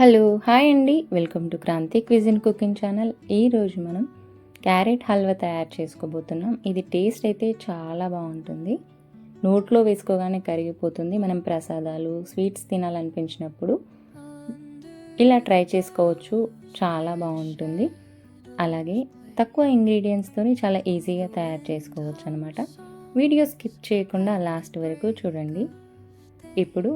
Hello hi అండి, welcome to Kranthi cuisine cooking channel. ఈరోజు మనం క్యారెట్ హల్వా తయారు చేసుకోబోతున్నాం. ఇది టేస్ట్ అయితే చాలా బాగుంటుంది. నోట్లో వేసుకోగానే కరిగిపోతుంది. మనం ప్రసాదాలు స్వీట్స్ తినాలనిపించినప్పుడు ఇలా ట్రై చేసుకోవచ్చు. చాలా బాగుంటుంది. అలాగే తక్కువ ఇంగ్రీడియంట్స్తో చాలా ఈజీగా తయారు చేసుకోవచ్చు అనమాట. వీడియో స్కిప్ చేయకుండా లాస్ట్ వరకు చూడండి. ఇప్పుడు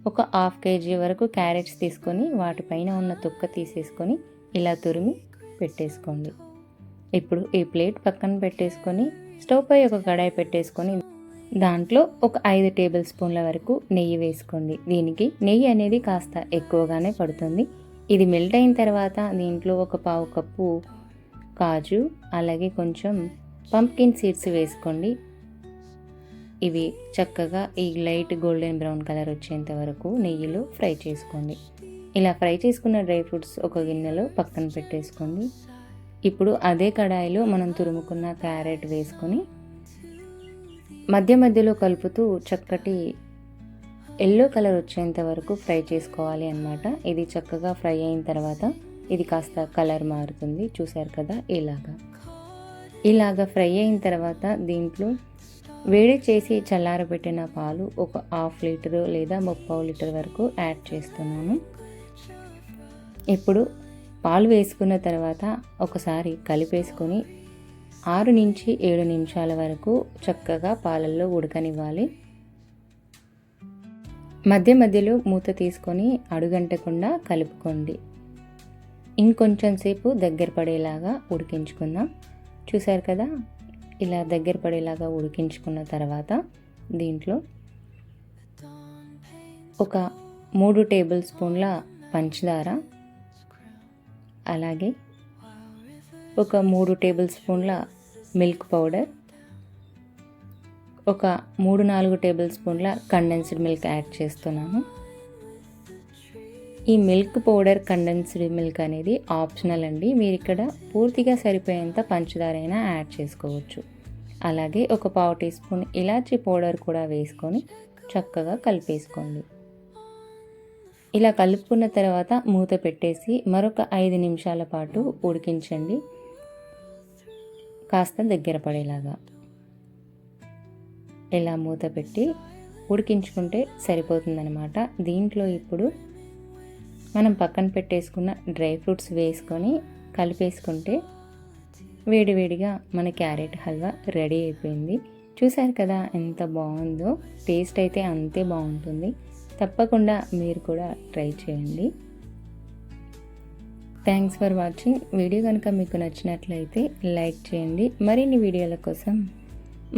ఒక 1/2 kg వరకు క్యారెట్స్ తీసుకొని వాటిపైన ఉన్న తొక్క తీసేసుకొని ఇలా తురిమి పెట్టేసుకోండి. ఇప్పుడు ఈ ప్లేట్ పక్కన పెట్టేసుకొని స్టవ్ పై ఒక కడాయి పెట్టేసుకొని దాంట్లో ఒక 5 టేబుల్ స్పూన్ల వరకు నెయ్యి వేసుకోండి. దీనికి నెయ్యి అనేది కాస్త ఎక్కువగానే పడుతుంది. ఇది మెల్ట్ అయిన తర్వాత దీంట్లో ఒక 1/2 కప్పు కాజు, అలాగే కొంచెం పంప్కిన్ సీడ్స్ వేసుకోండి. ఇవి చక్కగా ఈ లైట్ గోల్డెన్ బ్రౌన్ కలర్ వచ్చేంత వరకు నెయ్యిలో ఫ్రై చేసుకోండి. ఇలా ఫ్రై చేసుకున్న డ్రై ఫ్రూట్స్ ఒక గిన్నెలో పక్కన పెట్టేసుకోండి. ఇప్పుడు అదే కడాయిలో మనం తురుముకున్న క్యారెట్ వేసుకొని మధ్య మధ్యలో కలుపుతూ చక్కటి ఎల్లో కలర్ వచ్చేంత వరకు ఫ్రై చేసుకోవాలి అన్నమాట. ఇది చక్కగా ఫ్రై అయిన తర్వాత ఇది కాస్త కలర్ మారుతుంది. చూసారు కదా, ఇలాగా ఫ్రై అయిన తర్వాత దీంట్లో వేడి చేసి చల్లారబెట్టిన పాలు ఒక 1/2 లీటరు లేదా 1/4 లీటర్ వరకు యాడ్ చేస్తున్నాను. ఇప్పుడు పాలు వేసుకున్న తర్వాత ఒకసారి కలిపేసుకొని 6 నుంచి 7 నిమిషాల వరకు చక్కగా పాలల్లో ఉడకనివ్వాలి. మధ్య మధ్యలో మూత తీసుకొని అడుగంటకుండా కలుపుకోండి. ఇంకొంచెం సేపు దగ్గర పడేలాగా ఉడికించుకుందాం. చూసారు కదా, ఇలా దగ్గర పడేలాగా ఉడికించుకున్న తర్వాత దీంట్లో ఒక 3 టేబుల్ స్పూన్ల పంచదార, అలాగే ఒక 3 టేబుల్ స్పూన్ల మిల్క్ పౌడర్, ఒక 3-4 టేబుల్ స్పూన్ల కండెన్స్డ్ మిల్క్ యాడ్ చేస్తున్నాను. ఈ మిల్క్ పౌడర్, కండెన్స్డ్ మిల్క్ అనేది ఆప్షనల్ అండి. మీరు ఇక్కడ పూర్తిగా సరిపోయేంత పంచదార అయినా యాడ్ చేసుకోవచ్చు. అలాగే ఒక 1/2 టీ స్పూన్ ఇలాచీ పౌడర్ కూడా వేసుకొని చక్కగా కలిపేసుకోండి. ఇలా కలుపుకున్న తర్వాత మూత పెట్టేసి మరొక 5 నిమిషాల పాటు ఉడికించండి, కాస్త దగ్గర పడేలాగా. ఇలా మూత పెట్టి ఉడికించుకుంటే సరిపోతుందన్నమాట. దీంట్లో ఇప్పుడు మనం పక్కన పెట్టేసుకున్న డ్రై ఫ్రూట్స్ వేసుకొని కలిపేసుకుంటే వేడివేడిగా మన క్యారెట్ హల్వా రెడీ అయిపోయింది. చూసారు కదా ఎంత బాగుందో. టేస్ట్ అయితే అంతే బాగుంటుంది. తప్పకుండా మీరు కూడా ట్రై చేయండి. Thanks for watching. వీడియో కనుక మీకు నచ్చినట్లయితే లైక్ చేయండి. మరిన్ని వీడియోల కోసం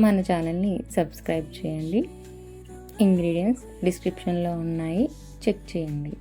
మన ఛానల్ని సబ్స్క్రైబ్ చేయండి. ఇంగ్రీడియంట్స్ డిస్క్రిప్షన్లో ఉన్నాయి, చెక్ చేయండి.